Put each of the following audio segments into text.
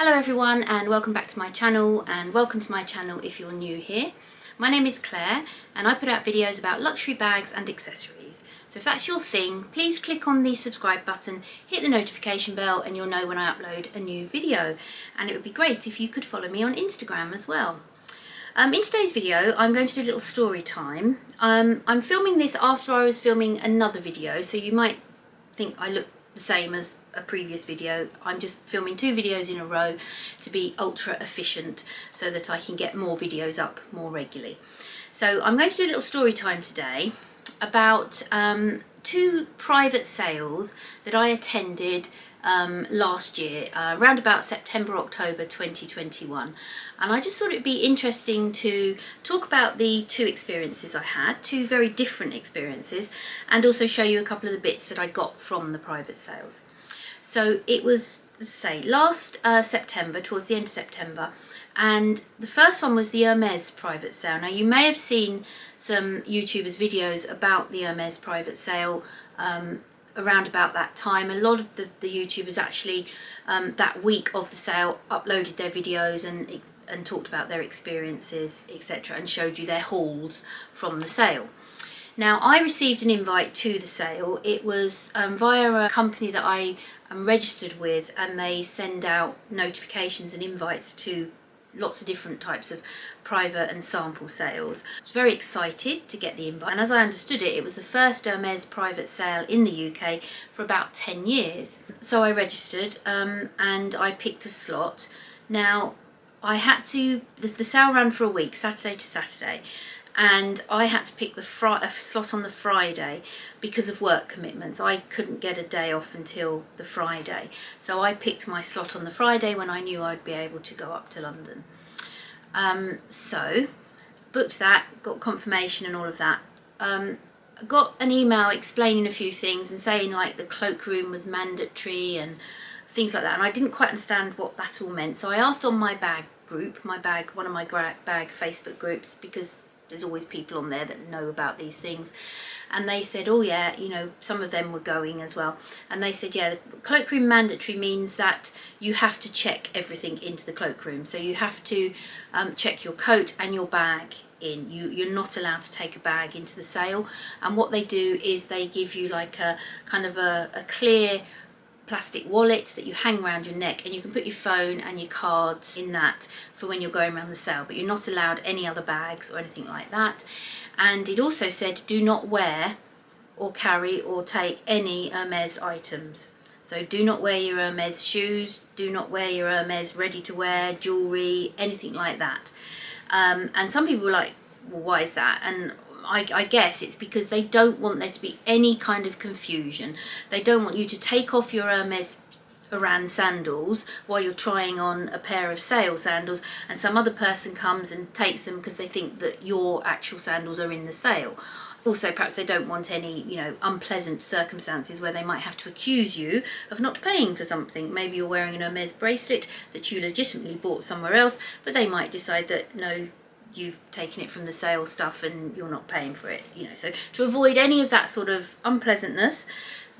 Hello everyone and welcome back to my channel, and welcome to my channel if you're new here. My name is Claire and I put out videos about luxury bags and accessories. So if that's your thing, please click on the subscribe button, hit the notification bell and you'll know when I upload a new video. And it would be great if you could follow me on Instagram as well. In today's video I'm going to do a little story time. I'm filming this after I was filming another video, so you might think I look the same as a previous video. I'm just filming two videos in a row to be ultra efficient so that I can get more videos up more regularly. So I'm going to do a little story time today about two private sales that I attended last year, around about September, October 2021. And I just thought it'd be interesting to talk about the two experiences I had, two very different experiences, and also show you a couple of the bits that I got from the private sales. So it was, as I say, last September, towards the end of September, and the first one was the Hermès private sale. Now you may have seen some YouTubers' videos about the Hermès private sale around about that time. A lot of the YouTubers actually that week of the sale uploaded their videos and talked about their experiences, etc., and showed you their hauls from the sale. Now I received an invite to the sale. It was via a company that I am registered with, and they send out notifications and invites to lots of different types of private and sample sales. I was very excited to get the invite, and as I understood it, it was the first Hermès private sale in the UK for about 10 years. So I registered and I picked a slot. Now I had to, the sale ran for a week, Saturday to Saturday, and I had to pick a slot on the Friday because of work commitments. I couldn't get a day off until the Friday, so I picked my slot on the Friday when I knew I'd be able to go up to London. So booked that, got confirmation and all of that. Got an email explaining a few things and saying like the cloakroom was mandatory and things like that, and I didn't quite understand what that all meant. So I asked on my bag group, one of my bag Facebook groups, because there's always people on there that know about these things, and they said, oh yeah, you know, some of them were going as well, and they said, yeah, the cloakroom mandatory means that you have to check everything into the cloakroom. So you have to check your coat and your bag in. You're not allowed to take a bag into the sale, and what they do is they give you like a kind of a clear plastic wallet that you hang around your neck, and you can put your phone and your cards in that for when you're going around the sale, but you're not allowed any other bags or anything like that. And it also said do not wear or carry or take any Hermès items. So do not wear your Hermès shoes, do not wear your Hermès ready to wear jewellery, anything like that. And some people were like, well, why is that? And I guess it's because they don't want there to be any kind of confusion. They don't want you to take off your Hermès Oran sandals while you're trying on a pair of sale sandals, and some other person comes and takes them because they think that your actual sandals are in the sale. Also, perhaps they don't want any, you know, unpleasant circumstances where they might have to accuse you of not paying for something. Maybe you're wearing an Hermès bracelet that you legitimately bought somewhere else, but they might decide that no, you've taken it from the sale stuff and you're not paying for it, you know. So to avoid any of that sort of unpleasantness,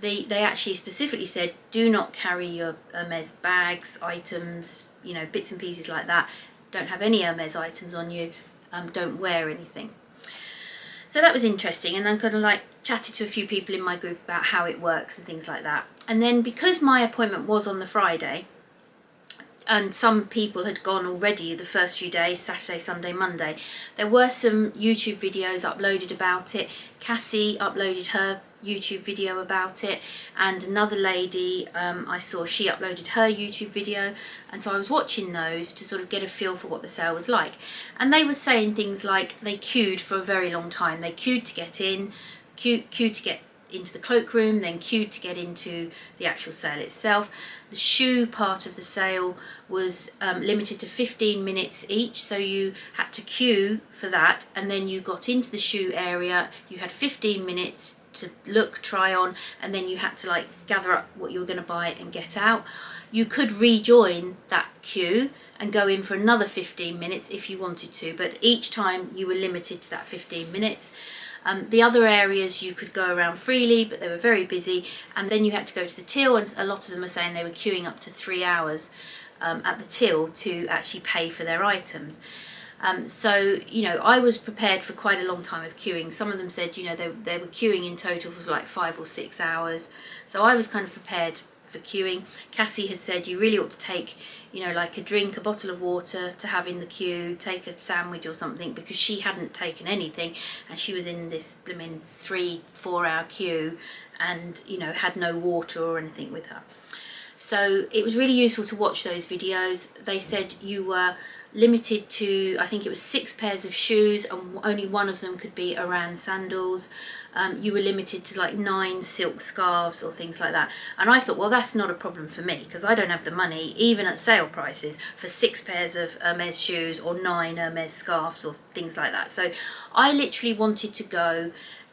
they actually specifically said do not carry your Hermès bags, items, you know, bits and pieces like that. Don't have any Hermès items on you, don't wear anything. So that was interesting, and I kind of like chatted to a few people in my group about how it works and things like that. And then because my appointment was on the Friday, and some people had gone already the first few days, Saturday, Sunday, Monday, there were some YouTube videos uploaded about it. Cassie uploaded her YouTube video about it, and another lady I saw, she uploaded her YouTube video, and so I was watching those to sort of get a feel for what the sale was like. And they were saying things like they queued for a very long time. They queued to get in, queued to get into the cloakroom, then queued to get into the actual sale itself. The shoe part of the sale was limited to 15 minutes each, so you had to queue for that, and then you got into the shoe area, you had 15 minutes to look, try on, and then you had to like gather up what you were going to buy and get out. You could rejoin that queue and go in for another 15 minutes if you wanted to, but each time you were limited to that 15 minutes. The other areas you could go around freely, but they were very busy, and then you had to go to the till, and a lot of them were saying they were queuing up to 3 hours at the till to actually pay for their items. So, you know, I was prepared for quite a long time of queuing. Some of them said, you know, they were queuing in total for like 5 or 6 hours. So I was kind of prepared for queuing. Cassie had said you really ought to take, you know, like a drink, a bottle of water to have in the queue, take a sandwich or something, because she hadn't taken anything and she was in this blooming 3-4 hour queue and, you know, had no water or anything with her. So it was really useful to watch those videos. They said you were limited to, I think it was 6 pairs of shoes, and only one of them could be Oran sandals. You were limited to like 9 silk scarves or things like that. And I thought, well, that's not a problem for me, because I don't have the money, even at sale prices, for 6 pairs of Hermès shoes or 9 Hermès scarves or things like that. So I literally wanted to go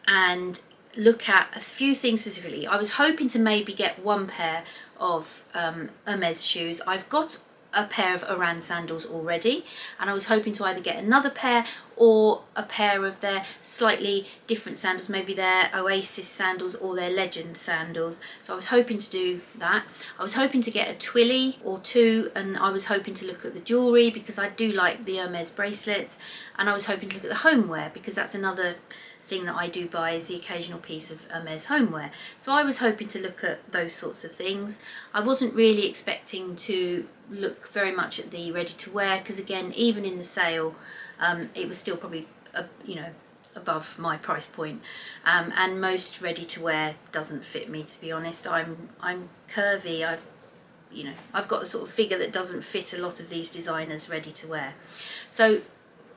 and look at a few things specifically. I was hoping to maybe get 1 pair of Hermès shoes. I've got a pair of Oran sandals already, and I was hoping to either get another pair or a pair of their slightly different sandals, maybe their Oasis sandals or their Legend sandals. So I was hoping to do that. I was hoping to get a Twilly or 2, and I was hoping to look at the jewellery because I do like the Hermès bracelets, and I was hoping to look at the homeware because that's another thing that I do buy, is the occasional piece of Hermès homeware. So I was hoping to look at those sorts of things. I wasn't really expecting to look very much at the ready to wear, because again, even in the sale, it was still probably you know, above my price point, and most ready to wear doesn't fit me, to be honest. I'm curvy. I've got the sort of figure that doesn't fit a lot of these designers ready to wear. So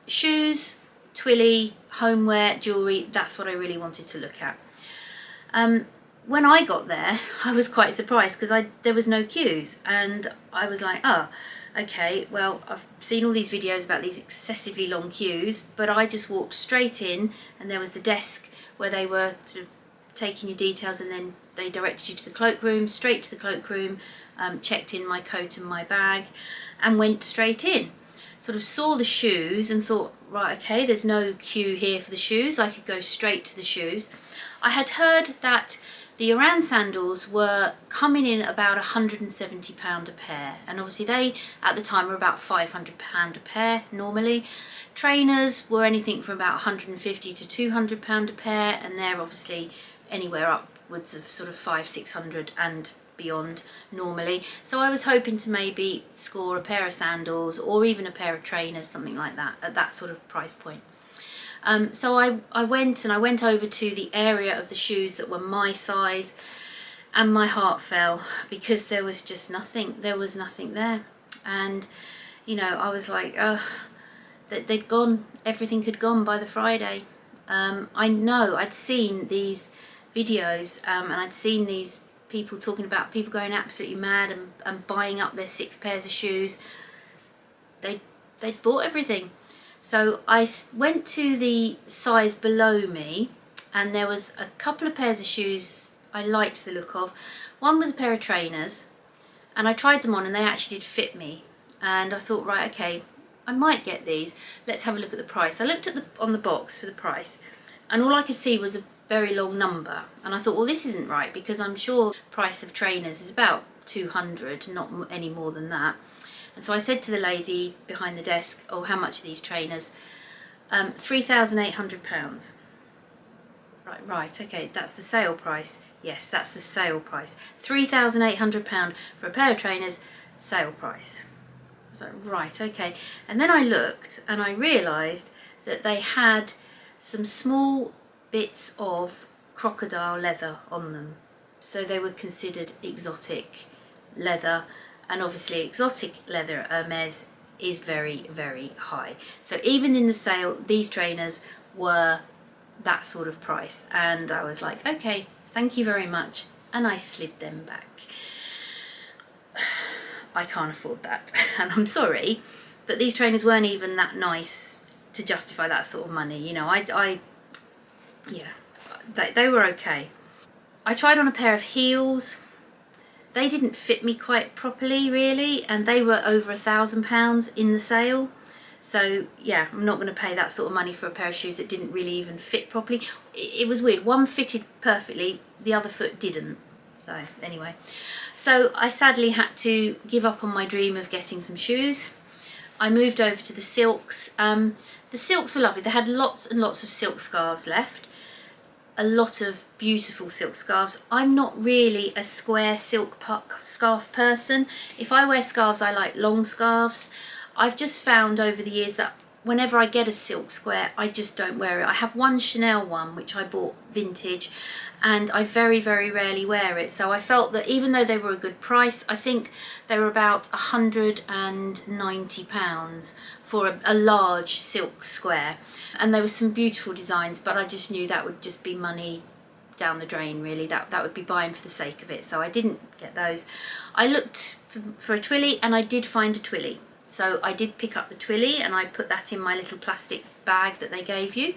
shoes, Twilly, homeware, jewellery, that's what I really wanted to look at. When I got there, I was quite surprised because there was no queues, and I was like, oh, okay, well, I've seen all these videos about these excessively long queues, but I just walked straight in, and there was the desk where they were sort of taking your details, and then they directed you to the cloakroom, straight to the cloakroom, checked in my coat and my bag, and went straight in. Sort of saw the shoes and thought, right, okay, there's no queue here for the shoes, I could go straight to the shoes. I had heard that the Oran sandals were coming in about £170 a pair, and obviously they at the time were about £500 a pair normally. Trainers were anything from about £150 to £200 a pair, and they're obviously anywhere upwards of sort of £500-600 and beyond normally. So I was hoping to maybe score a pair of sandals or even a pair of trainers, something like that, at that sort of price point. So I went over to the area of the shoes that were my size, and my heart fell because there was just nothing. There was nothing there, and you know, I was like, they'd gone. Everything had gone by the Friday. I know I'd seen these videos, and I'd seen these people talking about people going absolutely mad and buying up their 6 pairs of shoes. They'd bought everything. So I went to the size below me, and there was a couple of pairs of shoes I liked the look of. One was a pair of trainers, and I tried them on and they actually did fit me, and I thought, right, okay, I might get these. Let's have a look at the price. I looked at on the box for the price, and all I could see was a very long number, and I thought, well, this isn't right, because I'm sure the price of trainers is about 200, not any more than that. And so I said to the lady behind the desk, oh, how much are these trainers? £3,800. Right, okay, that's the sale price. Yes, that's the sale price. £3,800 for a pair of trainers, sale price. I was like, right, okay. And then I looked and I realised that they had some small bits of crocodile leather on them. So they were considered exotic leather. And obviously exotic leather at Hermes is very, very high. So even in the sale, these trainers were that sort of price. And I was like, okay, thank you very much. And I slid them back. I can't afford that. And I'm sorry, but these trainers weren't even that nice to justify that sort of money. You know, they were okay. I tried on a pair of heels. They didn't fit me quite properly, really, and they were over £1,000 in the sale. So yeah, I'm not going to pay that sort of money for a pair of shoes that didn't really even fit properly. It was weird. One fitted perfectly, the other foot didn't. So anyway, so I sadly had to give up on my dream of getting some shoes. I moved over to the silks. The silks were lovely. They had lots and lots of silk scarves left. A lot of beautiful silk scarves. I'm not really a square silk scarf person. If I wear scarves, I like long scarves. I've just found over the years that whenever I get a silk square, I just don't wear it. I have one Chanel one, which I bought vintage, and I very, very rarely wear it. So I felt that even though they were a good price, I think they were about £190 for a large silk square. And there were some beautiful designs, but I just knew that would just be money down the drain, really. That would be buying for the sake of it. So I didn't get those. I looked for a twilly, and I did find a twilly. So I did pick up the twilly, and I put that in my little plastic bag that they gave you.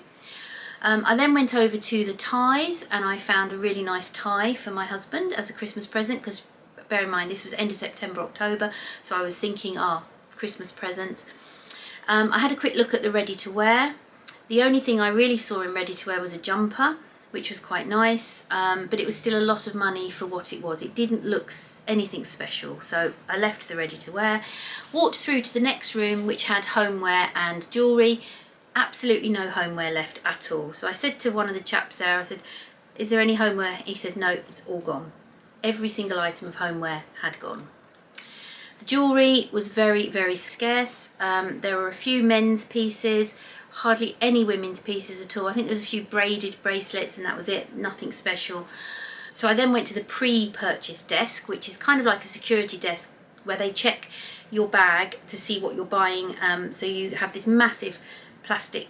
I then went over to the ties, and I found a really nice tie for my husband as a Christmas present, because bear in mind this was end of September, October, so I was thinking, Christmas present. I had a quick look at the ready to wear. The only thing I really saw in ready to wear was a jumper, which was quite nice, but it was still a lot of money for what it was. It didn't look anything special, so I left the ready to wear. Walked through to the next room, which had homeware and jewellery. Absolutely no homeware left at all. So I said to one of the chaps there, I said, is there any homeware? He said, no, it's all gone. Every single item of homeware had gone. The jewellery was very, very scarce. There were a few men's pieces, hardly any women's pieces at all. I think there was a few braided bracelets, and that was it, nothing special. So I then went to the pre-purchase desk, which is kind of like a security desk where they check your bag to see what you're buying. So you have this massive plastic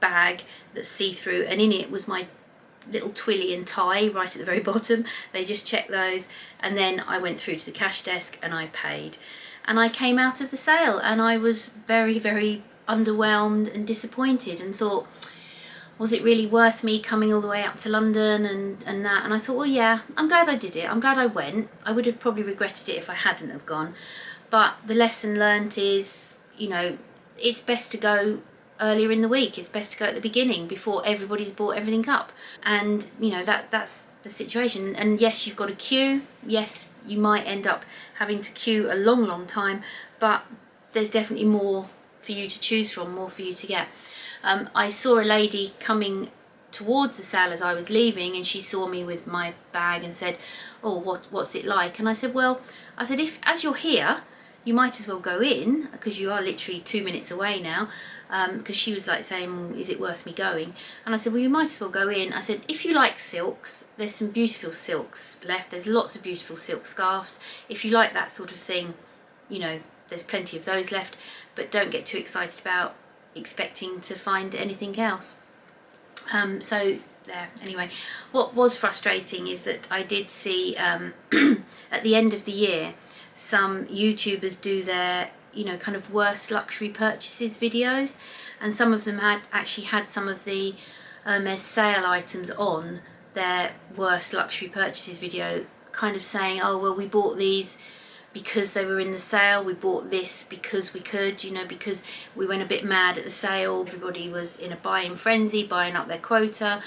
bag that's see-through, and in it was my little twilly and tie right at the very bottom. They just checked those, and then I went through to the cash desk and I paid. And I came out of the sale, and I was very, very underwhelmed and disappointed, and thought, was it really worth me coming all the way up to London and that? And I thought, well, yeah, I'm glad I did it. I'm glad I went. I would have probably regretted it if I hadn't have gone. But the lesson learnt is, you know, it's best to go earlier in the week. It's best to go at the beginning before everybody's bought everything up. And, you know, that's the situation. And yes, you've got a queue. Yes, you might end up having to queue a long, long time, but there's definitely more for you to choose from, more for you to get. I saw a lady coming towards the sale as I was leaving, and she saw me with my bag and said, oh, what's it like? And I said, well, if as you're here, you might as well go in, because you are literally 2 minutes away now, because she was like saying, is it worth me going? And I said, well, you might as well go in. I said, if you like silks, there's some beautiful silks left. There's lots of beautiful silk scarves. If you like that sort of thing, you know, there's plenty of those left, but don't get too excited about expecting to find anything else. So there, anyway, what was frustrating is that I did see at the end of the year some YouTubers do their, you know, kind of worst luxury purchases videos, and some of them had actually had some of the Hermès sale items on their worst luxury purchases video, kind of saying, oh well, we bought these because they were in the sale, we bought this because we could, you know, because we went a bit mad at the sale, everybody was in a buying frenzy, buying up their quota,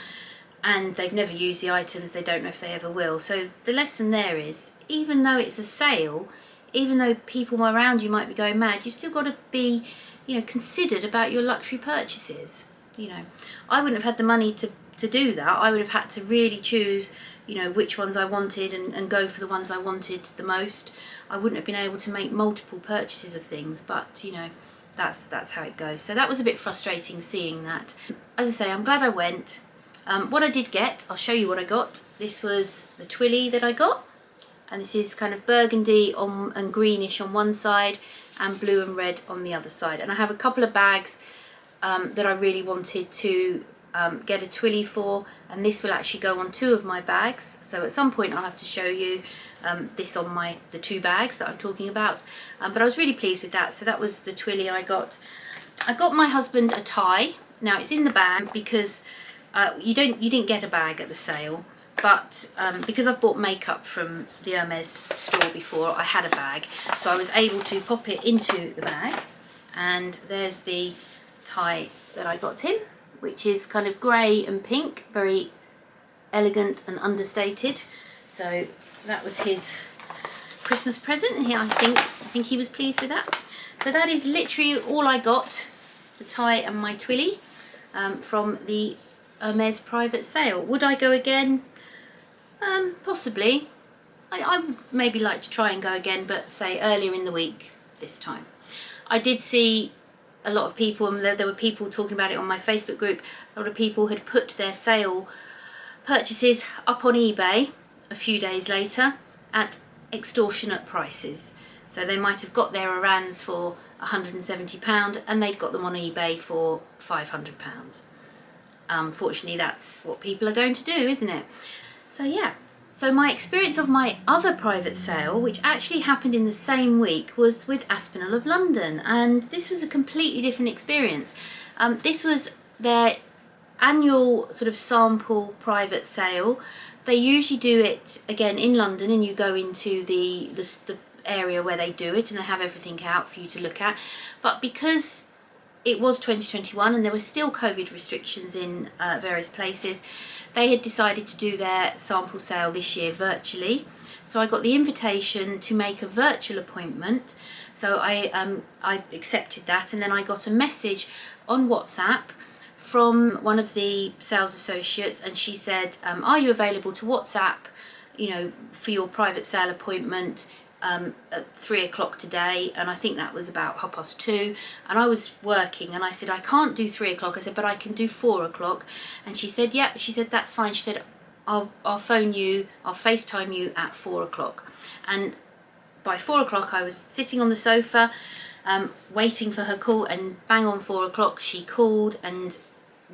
and they've never used the items, they don't know if they ever will. So the lesson there is, even though it's a sale, even though people around you might be going mad, you've still got to be, you know, considered about your luxury purchases. You know, I wouldn't have had the money to do that. I would have had to really choose, you know, which ones I wanted and go for the ones I wanted the most. I wouldn't have been able to make multiple purchases of things, but, you know, that's how it goes. So that was a bit frustrating seeing that. As I say, I'm glad I went. What I did get, I'll show you what I got. This was the twilly that I got, and this is kind of burgundy and greenish on one side and blue and red on the other side. And I have a couple of bags that I really wanted to get a twilly for, and this will actually go on 2 of my bags. So at some point I'll have to show you this on the 2 bags that I'm talking about. But I was really pleased with that. So that was the twilly I got. I got my husband a tie. Now it's in the bag because you didn't get a bag at the sale, but because I've bought makeup from the Hermes store before, I had a bag, so I was able to pop it into the bag. And there's the tie that I got him, which is kind of grey and pink, very elegant and understated. So that was his Christmas present, and I think he was pleased with that. So that is literally all I got, the tie and my twilly, from the Hermes private sale. Would I go again? Possibly. I would maybe like to try and go again, but say earlier in the week this time. I did see a lot of people, and there were people talking about it on my Facebook group. A lot of people had put their sale purchases up on eBay a few days later at extortionate prices. So they might have got their Arans for £170 and they'd got them on eBay for £500. Fortunately, that's what people are going to do, isn't it? So yeah. So my experience of my other private sale, which actually happened in the same week, was with Aspinal of London, and this was a completely different experience. This was their annual sort of sample private sale. They usually do it again in London, and you go into the area where they do it, and they have everything out for you to look at. But because it was 2021 and there were still COVID restrictions in various places, they had decided to do their sample sale this year virtually. So I got the invitation to make a virtual appointment. So I accepted that, and then I got a message on WhatsApp from one of the sales associates, and she said, are you available to WhatsApp, you know, for your private sale appointment at 3 o'clock today? And I think that was about 2:30, and I was working, and I said, I can't do 3 o'clock. I said, but I can do 4 o'clock. And she said, yeah. She said, that's fine. She said, I'll phone you, I'll FaceTime you at 4 o'clock. And by 4 o'clock I was sitting on the sofa waiting for her call, and bang on 4 o'clock she called, and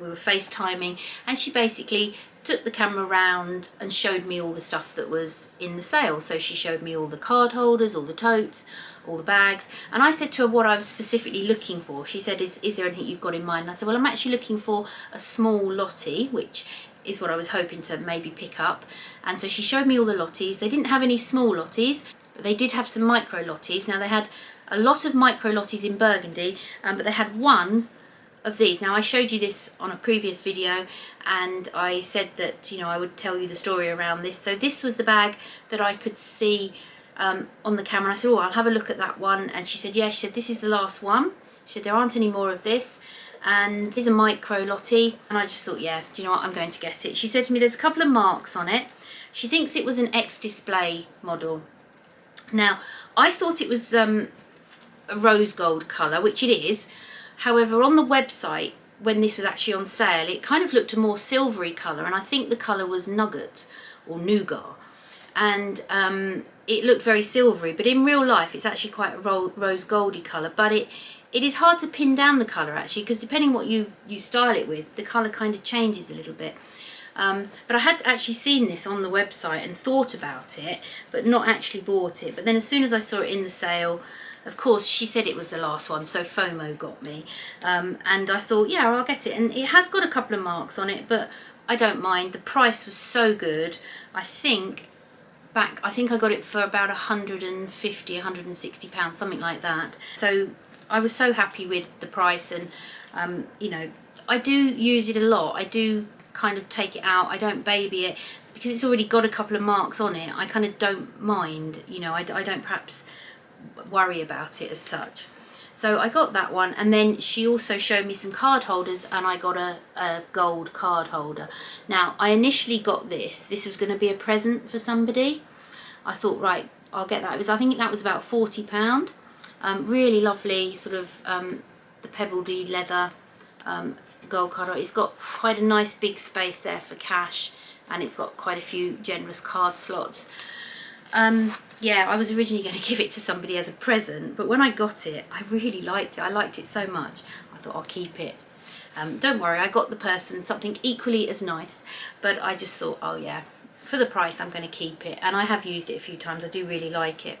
we were FaceTiming, and she basically took the camera round and showed me all the stuff that was in the sale. So she showed me all the card holders, all the totes, all the bags, and I said to her what I was specifically looking for. She said, is there anything you've got in mind? And I said, well, I'm actually looking for a small lottie, which is what I was hoping to maybe pick up. And so she showed me all the lotties. They didn't have any small lotties, but they did have some micro lotties. Now, they had a lot of micro lotties in burgundy, but they had one of these. Now, I showed you this on a previous video, and I said that, you know, I would tell you the story around this. So this was the bag that I could see on the camera. I said, oh, I'll have a look at that one. And she said, yeah. She said, this is the last one. She said, there aren't any more of this, and it's a micro lottie. And I just thought, yeah, do you know what, I'm going to get it. She said to me, there's a couple of marks on it. She thinks it was an ex-display model. Now, I thought it was a rose gold colour, which it is. However, on the website, when this was actually on sale, it kind of looked a more silvery colour, and I think the colour was nugget or nougat, and it looked very silvery, but in real life it's actually quite a rose goldy colour. But it is hard to pin down the colour actually, because depending what you style it with, the colour kind of changes a little bit. But I had actually seen this on the website and thought about it, but not actually bought it. But then as soon as I saw it in the sale, of course, she said it was the last one, so FOMO got me. And I thought, yeah, I'll get it. And it has got a couple of marks on it, but I don't mind. The price was so good. I think I got it for about £150, £160, something like that. So I was so happy with the price, and you know, I do use it a lot. I do kind of take it out. I don't baby it because it's already got a couple of marks on it. I kind of don't mind, you know. I don't perhaps worry about it as such. So I got that one, and then she also showed me some card holders, and I got a gold card holder. Now, I initially got this was going to be a present for somebody. I thought, right, I'll get that. I think that was about £40. Really lovely, sort of the pebbledy leather gold card holder. It's got quite a nice big space there for cash, and it's got quite a few generous card slots. Yeah, I was originally going to give it to somebody as a present, but when I got it, I really liked it. I liked it so much, I thought I'll keep it. Don't worry, I got the person something equally as nice, but I just thought, oh yeah, for the price, I'm going to keep it. And I have used it a few times. I do really like it.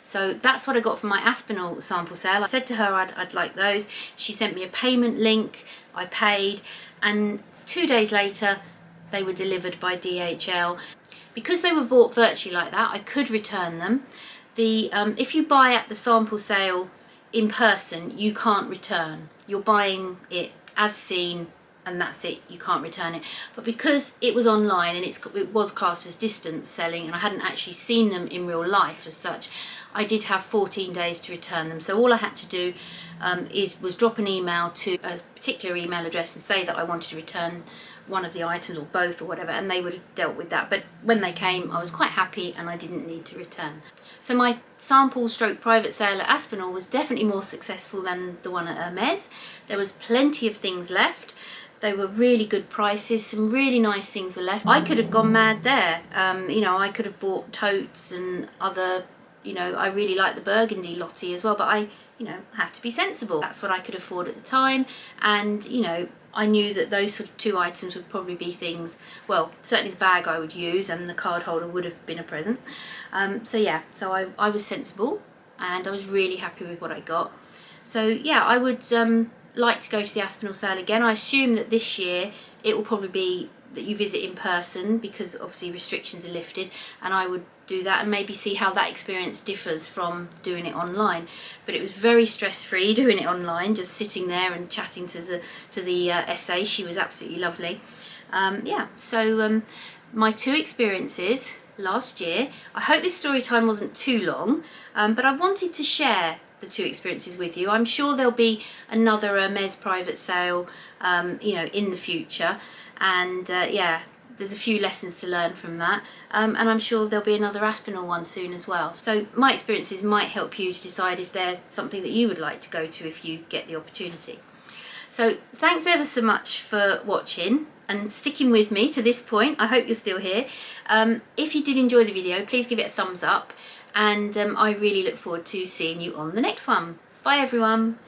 So that's what I got from my Aspinal sample sale. I said to her I'd like those. She sent me a payment link. I paid, and 2 days later, they were delivered by DHL. Because they were bought virtually like that, I could return them. If you buy at the sample sale in person, you can't return. You're buying it as seen and that's it, you can't return it. But because it was online and it was classed as distance selling, and I hadn't actually seen them in real life as such, I did have 14 days to return them. So all I had to do was drop an email to a particular email address and say that I wanted to return one of the items or both or whatever, and they would have dealt with that. But when they came, I was quite happy and I didn't need to return. So my sample stroke private sale at Aspinal was definitely more successful than the one at Hermes. There was plenty of things left. They were really good prices, some really nice things were left. I could have gone mad there. You know, I could have bought totes and other, you know, I really like the burgundy lottie as well, but I, you know, have to be sensible. That's what I could afford at the time, and, you know, I knew that those sort of 2 items would probably be things, well, certainly the bag I would use, and the card holder would have been a present. So yeah, so I was sensible and I was really happy with what I got. So yeah, I would like to go to the Aspinal sale again. I assume that this year it will probably be that you visit in person, because obviously restrictions are lifted, and I would do that and maybe see how that experience differs from doing it online. But it was very stress-free doing it online, just sitting there and chatting to the SA. She was absolutely lovely. Yeah, so my 2 experiences last year. I hope this story time wasn't too long, but I wanted to share the 2 experiences with you. I'm sure there'll be another Hermès private sale, you know, in the future, and yeah, there's a few lessons to learn from that, and I'm sure there'll be another Aspinal one soon as well. So my experiences might help you to decide if they're something that you would like to go to if you get the opportunity. So thanks ever so much for watching and sticking with me to this point. I hope you're still here. If you did enjoy the video, please give it a thumbs up, and I really look forward to seeing you on the next one. Bye everyone.